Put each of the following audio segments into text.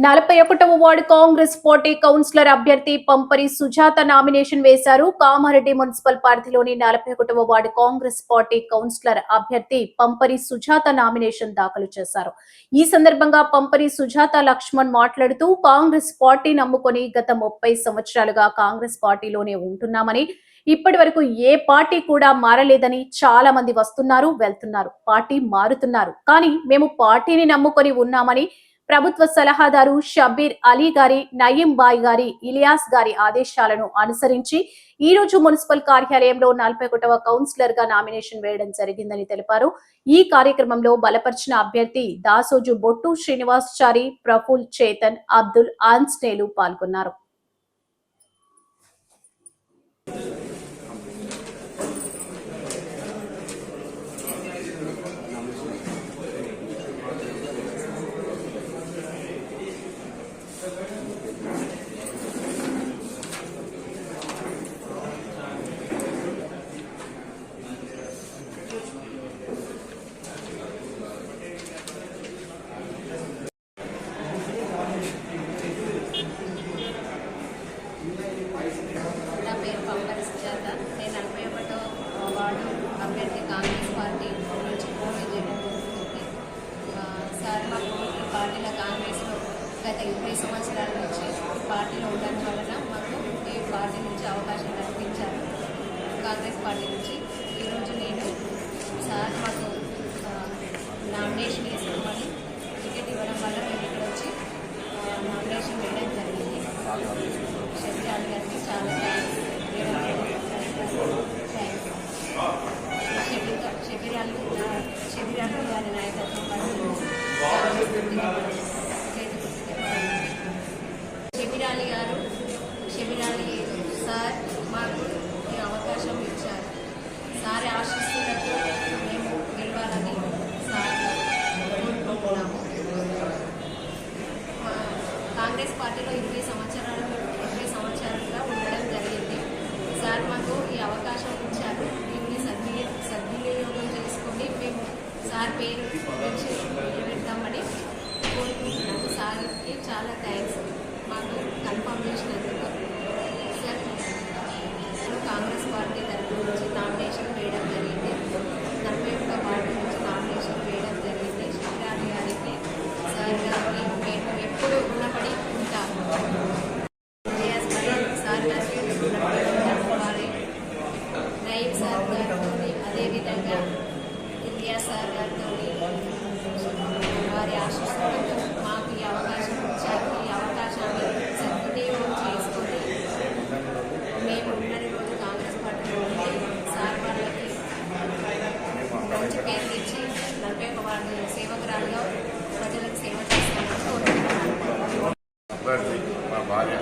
41వ ward Congress party councillor అభ్యర్థి పంపరి Sujatha nomination వేశారు. Kamareddy municipal పరిధిలోని 41వ వార్డు కాంగ్రెస్ పార్టీ కౌన్సిలర్ అభ్యర్థి పంపరి సుజాత నామినేషన్ దాఖలు చేశారు. ఈ సందర్భంగా పంపరి సుజాత లక్ష్మణ్ మాట్లాడుతూ కాంగ్రెస్ పార్టీ నమ్ముకొని గత 30 సంవత్సరాలుగా కాంగ్రెస్ పార్టీలోనే ఉంటున్నామని, ఇప్పటి వరకు ఏ పార్టీ కూడా మారలేదని, చాలా మంది వస్తున్నారు వెళ్తున్నారు, పార్టీ మారుతున్నారు, కానీ మేము పార్టీని నమ్ముకొని ఉన్నామని ప్రభుత్వ సలహాదారు షబీర్ అలీ గారి, నయీం బాయ్ గారి, ఇలియాస్ గారి ఆదేశాలను అనుసరించి ఈ రోజు మున్సిపల్ కార్యాలయంలో 41వ కౌన్సిలర్ గా నామినేషన్ వేయడం జరిగిందని తెలిపారు. ఈ కార్యక్రమంలో బలపరిచిన అభ్యర్థి దాసోజు బొట్టు శ్రీనివాసచారి, ప్రఫుల్, చేతన్, అబ్దుల్, ఆన్స్నేలు పాల్గొన్నారు. నా పేరు పంపరి సుజాత. నేను 41వ వార్డు అభ్యర్థి కాంగ్రెస్ పార్టీ నుంచి పోటీ చేయడం జరుగుతుంది. సార్ మాకు ఈ పార్టీలో కాంగ్రెస్లో గత 20 సంవత్సరాల నుంచి పార్టీలో ఉండడం వలన మాకు ఈ పార్టీ నుంచి అవకాశం కల్పించారు. కాంగ్రెస్ పార్టీ నుంచి ఈరోజు నేను సార్ మాకు నామినేషన్ వేసుకోమని టికెట్ ఇవ్వడం వల్ల మేము ఇక్కడ వచ్చి నామినేషన్ వేయడం జరిగింది. షబీర్ గారికి చాలా థ్యాంక్స్. షబీర్ అలీ గారి నాయకత్వం షబీర్ అలీ సార్ మాకు ఈ అవకాశం ఇచ్చారు. సార్ ఆశిస్తున్నట్టు మేము గెలవాలని సార్ కోరుకుంటున్నాము. కాంగ్రెస్ పార్టీలో 20 సంవత్సరాలుగా ఉండడం జరిగింది. సార్ మాకు ఈ అవకాశం ఇచ్చారు. దీన్ని సద్వినియోగం చేసుకొని మేము సార్ పేరు నిలబెడతామని కోరుకుంటున్నాము. సార్కి చాలా థ్యాంక్స్ మాకు కన్ఫర్మ్ చేసినందుకు. సార్ కాంగ్రెస్ పార్టీ తరఫు నుంచి నామినేషన్ వేయడం జరిగింది. 41వ వార్డు నుంచి నామినేషన్ వేయడం జరిగింది. షబీర్ గారికి, సార్ గారికి మేము ఎప్పుడు ఉన్నపడి ఉంటాము. ఇలియాస్ సార్ గారికి, నయీం సార్ గారితో, అదేవిధంగా ఇలియాస్ సార్ గారితో వారి ఆశిస్తున్నట్టు మాకు ఈ అవకాశం ఇచ్చారు. ఈ అవకాశాన్ని సద్వినియోగం చేసుకొని మేము ఉన్నది రోజు కాంగ్రెస్ పార్టీలో ఉండి సార్ వాళ్ళకి మంచి పేరు ఇచ్చి 41వ వార్డు సేవకురాలుగా ప్రజలకు సేవ చేస్తామని కోరుకుంటున్నాను. అభ్యర్థి మా భార్య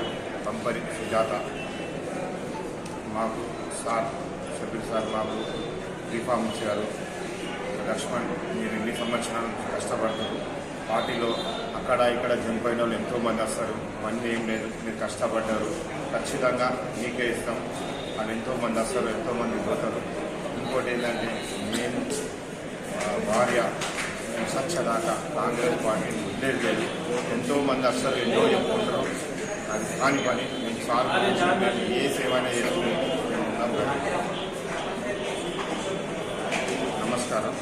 పంపరి సుజాత. మాకు సార్ షబీర్ సార్ మాకు రీఫార్మ్ ఇచ్చారు. లక్ష్మణ్, మీరు ఇన్ని సంవత్సరాలు కష్టపడతారు, పార్టీలో అక్కడ ఇక్కడ చనిపోయిన వాళ్ళు ఎంతోమంది వస్తారు, మంది ఏం లేదు, మీరు కష్టపడ్డారు, ఖచ్చితంగా మీకే ఇస్తాం. వాళ్ళు ఎంతోమంది వస్తారు, ఎంతోమంది పోతారు. ఇంకోటి ఏంటంటే నేను భార్య సచ్చదాకా కాంగ్రెస్ పార్టీని ఉండేది లేదు. ఎంతోమంది వస్తారు, ఎన్నో చెప్పుకుంటారు, అది కాని పని. మేము సార్ గురించి మేము ఏ సేవైనా చేసుకుని మేము ఉన్నాం. నమస్కారం.